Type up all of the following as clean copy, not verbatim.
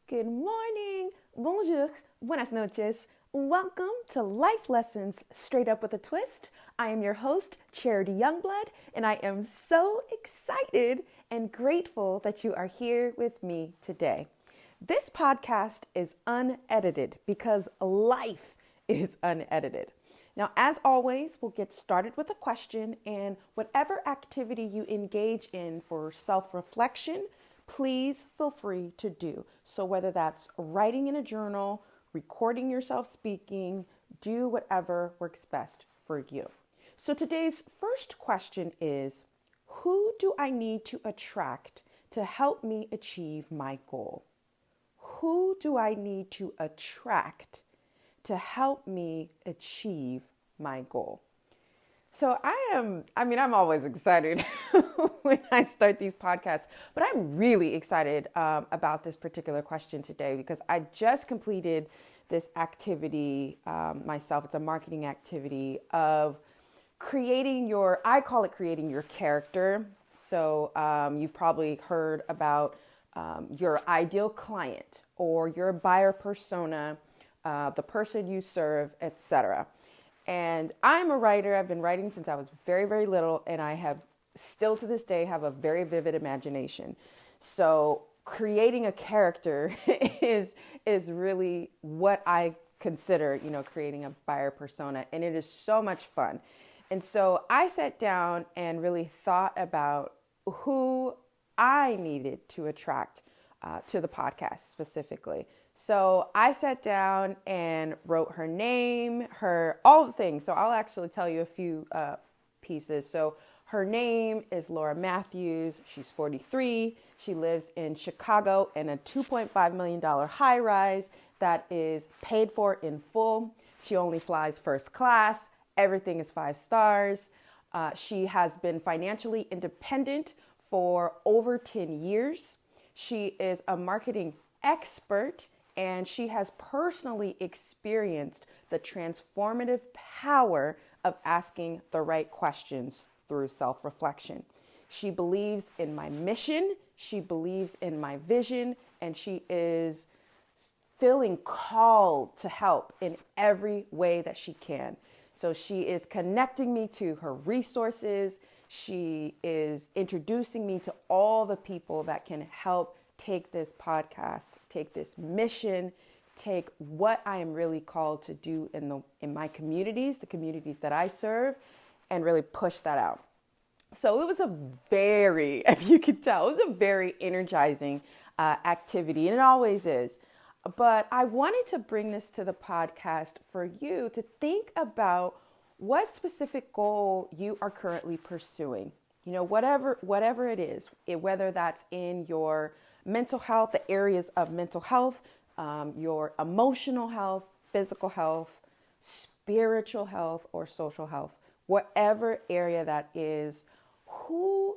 Good morning, bonjour, buenas noches. Welcome to Life Lessons Straight Up with a Twist. I am your host, Charity Youngblood, and I am so excited and grateful that you are here with me today. This podcast is unedited because life is unedited. Now, as always, we'll get started with a question, and whatever activity you engage in for self-reflection, please feel free to do. So whether that's writing in a journal, recording yourself speaking, do whatever works best for you. So today's first question is, who do I need to attract to help me achieve my goal? Who do I need to attract to help me achieve my goal? So I'm always excited when I start these podcasts, but I'm really excited about this particular question today because I just completed this activity myself. It's a marketing activity of I call it creating your character. So you've probably heard about your ideal client or your buyer persona, the person you serve, etc. And I'm a writer. I've been writing since I was very, very little, and I have still to this day have a very vivid imagination. So creating a character is really what I consider, creating a buyer persona, and it is so much fun. And so I sat down and really thought about who I needed to attract to the podcast specifically. So I sat down and wrote her name, all the things. So I'll actually tell you a few pieces. So her name is Laura Matthews. She's 43. She lives in Chicago in a $2.5 million high rise that is paid for in full. She only flies first class. Everything is 5 stars. She has been financially independent for over 10 years. She is a marketing expert, and she has personally experienced the transformative power of asking the right questions through self-reflection. She believes in my mission, she believes in my vision, and she is feeling called to help in every way that she can. So she is connecting me to her resources. She is introducing me to all the people that can help take this podcast, take this mission, take what I am really called to do in my communities, the communities that I serve, and really push that out. So it was if you could tell, it was a very energizing activity, and it always is. But I wanted to bring this to the podcast for you to think about what specific goal you are currently pursuing. Whatever it is, whether that's in your mental health, the areas of mental health, your emotional health, physical health, spiritual health, or social health, whatever area that is, who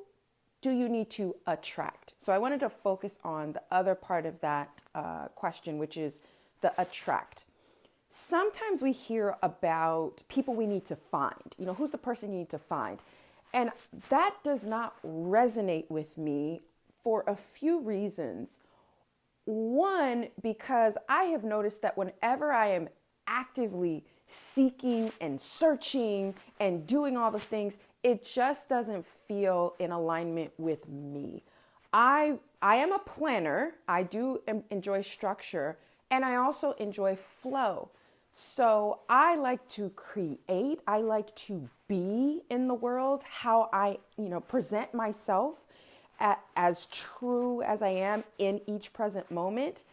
do you need to attract? So I wanted to focus on the other part of that question, which is the attract. Sometimes we hear about people we need to find. Who's the person you need to find? And that does not resonate with me for a few reasons. One, because I have noticed that whenever I am actively seeking and searching and doing all the things, it just doesn't feel in alignment with me. I am a planner. I do enjoy structure, and I also enjoy flow. So I like to create. I like to be in the world how I, present myself as true as I am in each present moment.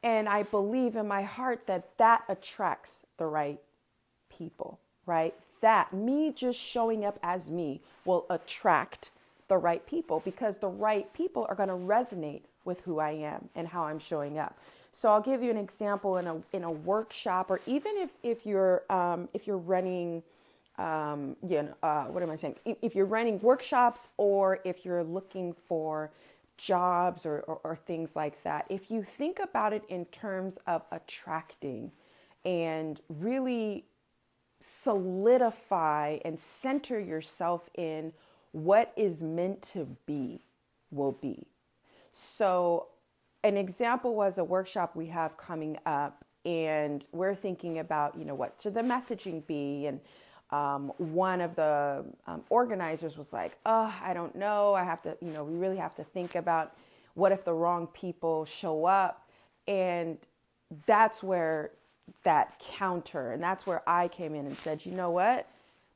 And I believe in my heart that attracts the right people, right? That me just showing up as me will attract the right people because the right people are going to resonate with who I am and how I'm showing up. So I'll give you an example in a workshop, or even if you're running, if you're running workshops, or if you're looking for jobs or things like that. If you think about it in terms of attracting and really solidify and center yourself in what is meant to be will be. So an example was a workshop we have coming up, and we're thinking about, what should the messaging be? And one of the organizers was like, oh, I don't know. I have to, we really have to think about what if the wrong people show up? And that's where that counter, and that's where I came in and said, you know what?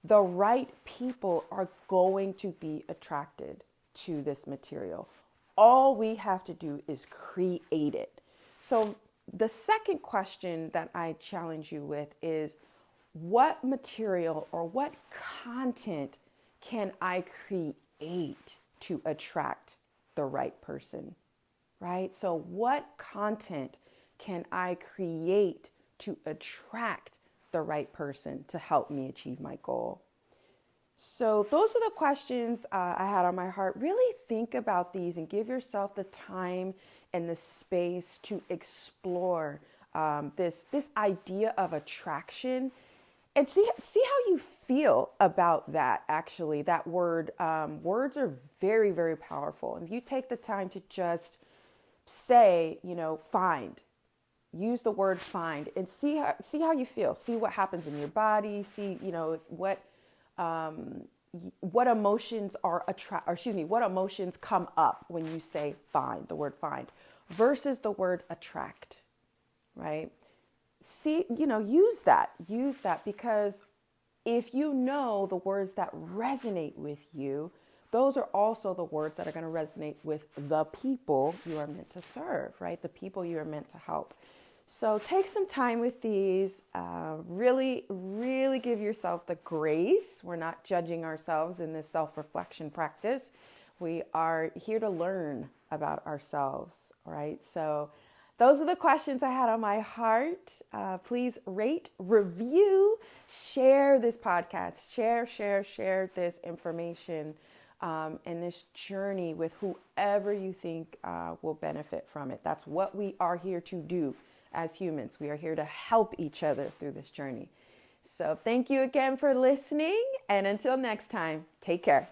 The right people are going to be attracted to this material. All we have to do is create it. So the second question that I challenge you with is, what material or what content can I create to attract the right person, right? So what content can I create to attract the right person to help me achieve my goal? So those are the questions I had on my heart. Really think about these and give yourself the time and the space to explore this idea of attraction, and see how you feel about that. Actually, that word, words are very, very powerful. And if you take the time to just say, find, use the word find, and see how you feel. See what happens in your body. See, what emotions what emotions come up when you say find, the word find, versus the word attract, right? See, use that, because if you know the words that resonate with you, those are also the words that are going to resonate with the people you are meant to serve, right? The people you are meant to help. So take some time with these. Really, really give yourself the grace. We're not judging ourselves in this self-reflection practice. We are here to learn about ourselves, right? So those are the questions I had on my heart. Please rate, review, share this podcast, share this information and this journey with whoever you think will benefit from it. That's what we are here to do as humans. We are here to help each other through this journey. So thank you again for listening. And until next time, take care.